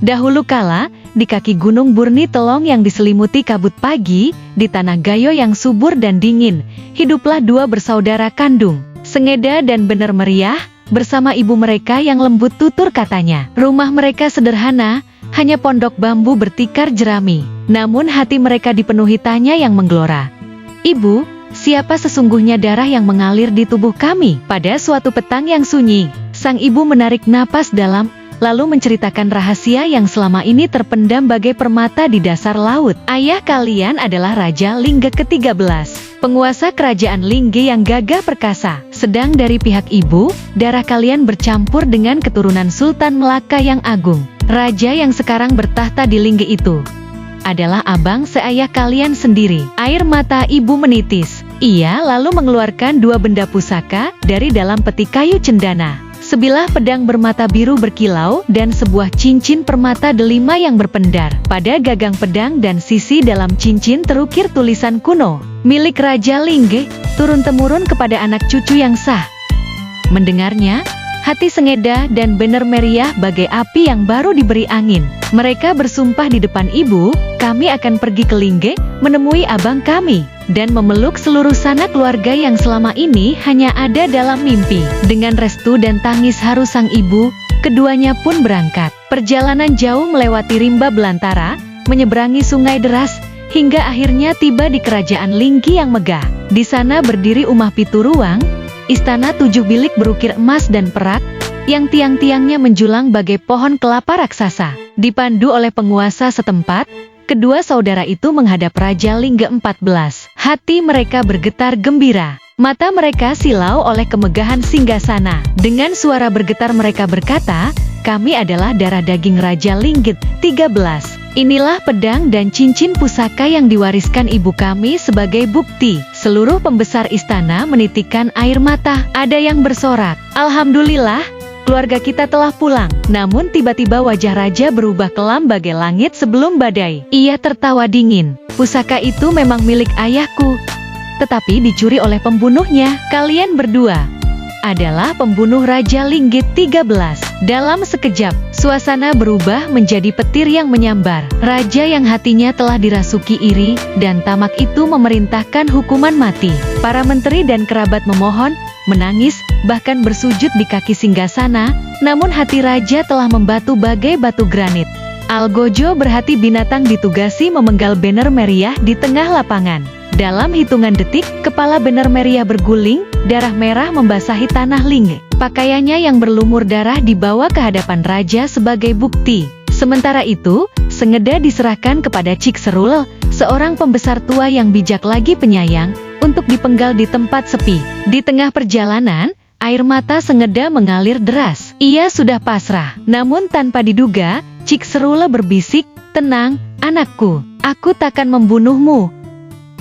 Dahulu kala, di kaki Gunung Burni Telong yang diselimuti kabut pagi, di tanah Gayo yang subur dan dingin, hiduplah dua bersaudara kandung, Sengeda dan Bener Meriah, bersama ibu mereka yang lembut tutur katanya. Rumah mereka sederhana, hanya pondok bambu bertikar jerami, namun hati mereka dipenuhi tanya yang menggelora. Ibu, siapa sesungguhnya darah yang mengalir di tubuh kami? Pada suatu petang yang sunyi, sang ibu menarik napas dalam, lalu menceritakan rahasia yang selama ini terpendam bagai permata di dasar laut. Ayah kalian adalah Raja Lingge ke-13, penguasa kerajaan Lingge yang gagah perkasa. Sedang dari pihak ibu, darah kalian bercampur dengan keturunan Sultan Melaka yang agung. Raja yang sekarang bertahta di Lingge itu adalah abang seayah kalian sendiri. Air mata ibu menitis. Ia lalu mengeluarkan dua benda pusaka dari dalam peti kayu cendana. Sebilah pedang bermata biru berkilau dan sebuah cincin permata delima yang berpendar. Pada gagang pedang dan sisi dalam cincin terukir tulisan kuno, milik Raja Lingge, turun-temurun kepada anak cucu yang sah. Mendengarnya, hati Sengeda dan Bener Meriah bagai api yang baru diberi angin. Mereka bersumpah di depan ibu, kami akan pergi ke Lingge, menemui abang kami, dan memeluk seluruh sanak keluarga yang selama ini hanya ada dalam mimpi. Dengan restu dan tangis haru sang ibu, keduanya pun berangkat. Perjalanan jauh melewati rimba belantara, menyeberangi sungai deras, hingga akhirnya tiba di kerajaan Lingge yang megah. Di sana berdiri Umah Pituruang, istana 7 bilik berukir emas dan perak, yang tiang-tiangnya menjulang bagai pohon kelapa raksasa. Dipandu oleh penguasa setempat, kedua saudara itu menghadap Raja Lingge 14. Hati mereka bergetar gembira. Mata mereka silau oleh kemegahan singgasana. Dengan suara bergetar mereka berkata, kami adalah darah daging Raja Lingge 13. Inilah pedang dan cincin pusaka yang diwariskan ibu kami sebagai bukti. Seluruh pembesar istana menitikkan air mata. Ada yang bersorak, Alhamdulillah, keluarga kita telah pulang. Namun tiba-tiba wajah raja berubah kelam bagai langit sebelum badai. Ia tertawa dingin. Pusaka itu memang milik ayahku, tetapi dicuri oleh pembunuhnya. Kalian berdua adalah pembunuh Raja Lingge 13. Dalam sekejap, suasana berubah menjadi petir yang menyambar. Raja yang hatinya telah dirasuki iri dan tamak itu memerintahkan hukuman mati. Para menteri dan kerabat memohon, menangis, bahkan bersujud di kaki singgasana, namun hati raja telah membatu bagai batu granit. Algojo berhati binatang ditugasi memenggal Bener Meriah di tengah lapangan. Dalam hitungan detik, kepala Bener Meriah berguling, darah merah membasahi tanah Lingge. Pakaiannya yang berlumur darah dibawa ke hadapan raja sebagai bukti. Sementara itu, Sengeda diserahkan kepada Cikserul, seorang pembesar tua yang bijak lagi penyayang, untuk dipenggal di tempat sepi. Di tengah perjalanan, air mata Sengeda mengalir deras. Ia sudah pasrah. Namun tanpa diduga, Cikserul berbisik, tenang, anakku, aku takkan membunuhmu.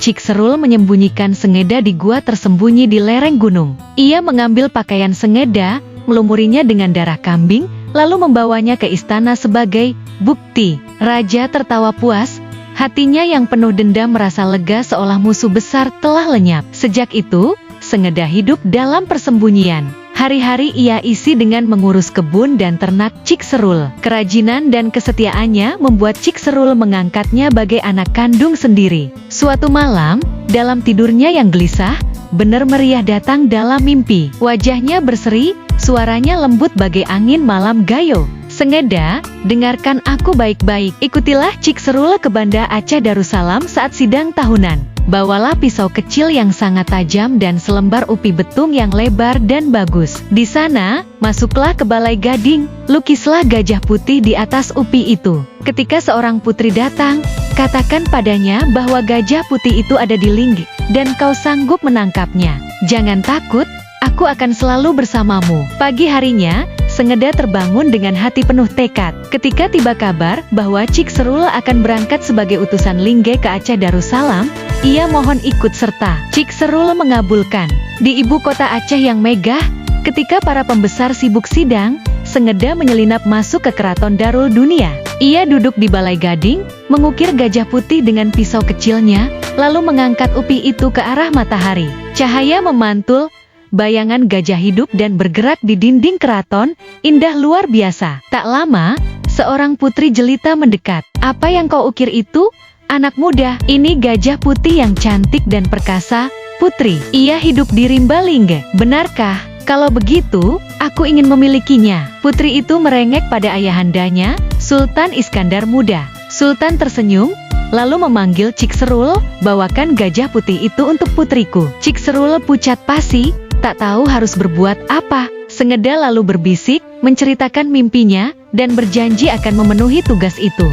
Cikserul menyembunyikan Sengeda di gua tersembunyi di lereng gunung. Ia mengambil pakaian Sengeda, melumurinya dengan darah kambing, lalu membawanya ke istana sebagai bukti. Raja tertawa puas. Hatinya yang penuh dendam merasa lega seolah musuh besar telah lenyap. Sejak itu, Sengeda hidup dalam persembunyian. Hari-hari ia isi dengan mengurus kebun dan ternak Cikserul. Kerajinan dan kesetiaannya membuat Cikserul mengangkatnya bagai anak kandung sendiri. Suatu malam, dalam tidurnya yang gelisah, Bener Meriah datang dalam mimpi. Wajahnya berseri, suaranya lembut bagai angin malam Gayo. Sengeda, dengarkan aku baik-baik. Ikutilah Cikserul ke Banda Aceh Darussalam saat sidang tahunan. Bawalah pisau kecil yang sangat tajam dan selembar upi betung yang lebar dan bagus. Di sana, masuklah ke Balai Gading, lukislah gajah putih di atas upi itu. Ketika seorang putri datang, katakan padanya bahwa gajah putih itu ada di Lingge, dan kau sanggup menangkapnya. Jangan takut, aku akan selalu bersamamu. Pagi harinya, Sengeda terbangun dengan hati penuh tekad. Ketika tiba kabar bahwa Cikserul akan berangkat sebagai utusan Lingge ke Aceh Darussalam, ia mohon ikut serta. Cikserul mengabulkan. Di ibu kota Aceh yang megah, ketika para pembesar sibuk sidang, Sengeda menyelinap masuk ke keraton Darul Dunia. Ia duduk di Balai Gading, mengukir gajah putih dengan pisau kecilnya, lalu mengangkat upi itu ke arah matahari. Cahaya memantul, bayangan gajah hidup dan bergerak di dinding keraton, indah luar biasa. Tak lama, seorang putri jelita mendekat. "Apa yang kau ukir itu, anak muda?" "Ini gajah putih yang cantik dan perkasa, Putri. Ia hidup di Rimbalingga." "Benarkah? Kalau begitu, aku ingin memilikinya." Putri itu merengek pada ayahandanya, Sultan Iskandar Muda. Sultan tersenyum, lalu memanggil Cikserul, "Bawakan gajah putih itu untuk putriku." Cikserul pucat pasi, tak tahu harus berbuat apa. Sengeda lalu berbisik, menceritakan mimpinya, dan berjanji akan memenuhi tugas itu.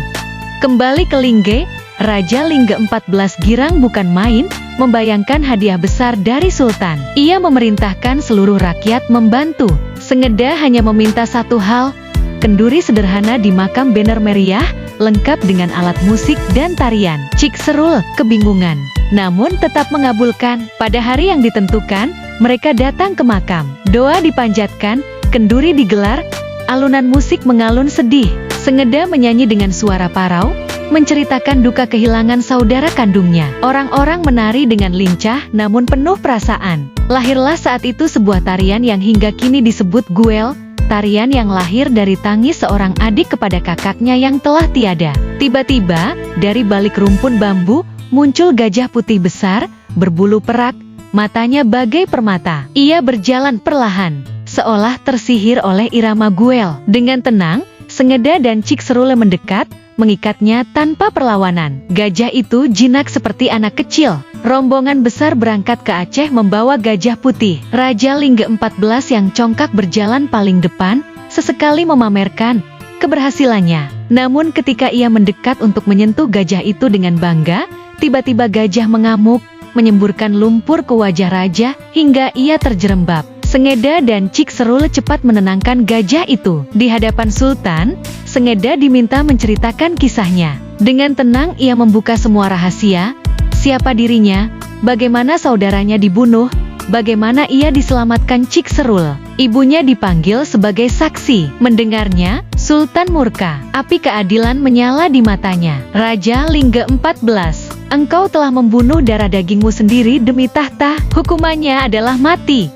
Kembali ke Lingge, Raja Lingge 14 girang bukan main, membayangkan hadiah besar dari Sultan. Ia memerintahkan seluruh rakyat membantu. Sengeda hanya meminta satu hal, kenduri sederhana di makam Bener Meriah, lengkap dengan alat musik dan tarian. Cikserul kebingungan, namun tetap mengabulkan. Pada hari yang ditentukan, mereka datang ke makam. Doa dipanjatkan, kenduri digelar, alunan musik mengalun sedih. Sengeda menyanyi dengan suara parau, menceritakan duka kehilangan saudara kandungnya. Orang-orang menari dengan lincah namun penuh perasaan. Lahirlah saat itu sebuah tarian yang hingga kini disebut Guel, tarian yang lahir dari tangis seorang adik kepada kakaknya yang telah tiada. Tiba-tiba, dari balik rumpun bambu, muncul gajah putih besar, berbulu perak, matanya bagai permata. Ia berjalan perlahan, seolah tersihir oleh irama Guel. Dengan tenang, Sengeda dan Cikserul mendekat, mengikatnya tanpa perlawanan. Gajah itu jinak seperti anak kecil. Rombongan besar berangkat ke Aceh membawa gajah putih. Raja Lingge 14 yang congkak berjalan paling depan, sesekali memamerkan keberhasilannya. Namun ketika ia mendekat untuk menyentuh gajah itu dengan bangga, tiba-tiba gajah mengamuk, menyemburkan lumpur ke wajah raja, hingga ia terjerembab. Sengeda dan Cikserul cepat menenangkan gajah itu. Di hadapan Sultan, Sengeda diminta menceritakan kisahnya. Dengan tenang ia membuka semua rahasia, siapa dirinya, bagaimana saudaranya dibunuh, bagaimana ia diselamatkan Cikserul. Ibunya dipanggil sebagai saksi. Mendengarnya, Sultan murka. Api keadilan menyala di matanya. "Raja Lingge 14, engkau telah membunuh darah dagingmu sendiri demi tahta, hukumannya adalah mati."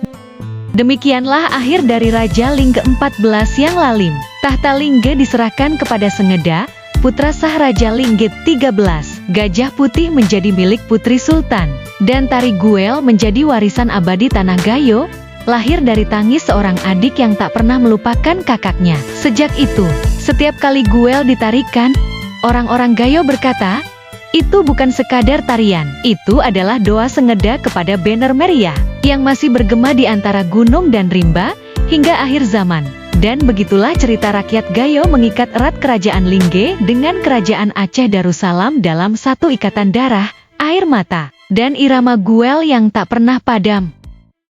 Demikianlah akhir dari Raja Lingge 14 yang lalim. Tahta Lingge diserahkan kepada Sengeda, putra sah Raja Lingge 13. Gajah putih menjadi milik putri Sultan, dan tari Guel menjadi warisan abadi Tanah Gayo, lahir dari tangis seorang adik yang tak pernah melupakan kakaknya. Sejak itu, setiap kali Guel ditarikan, orang-orang Gayo berkata, itu bukan sekadar tarian, itu adalah doa Sengeda kepada Bener Meriah, yang masih bergema di antara gunung dan rimba, hingga akhir zaman. Dan begitulah cerita rakyat Gayo mengikat erat kerajaan Lingge dengan kerajaan Aceh Darussalam dalam satu ikatan darah, air mata, dan irama Guel yang tak pernah padam.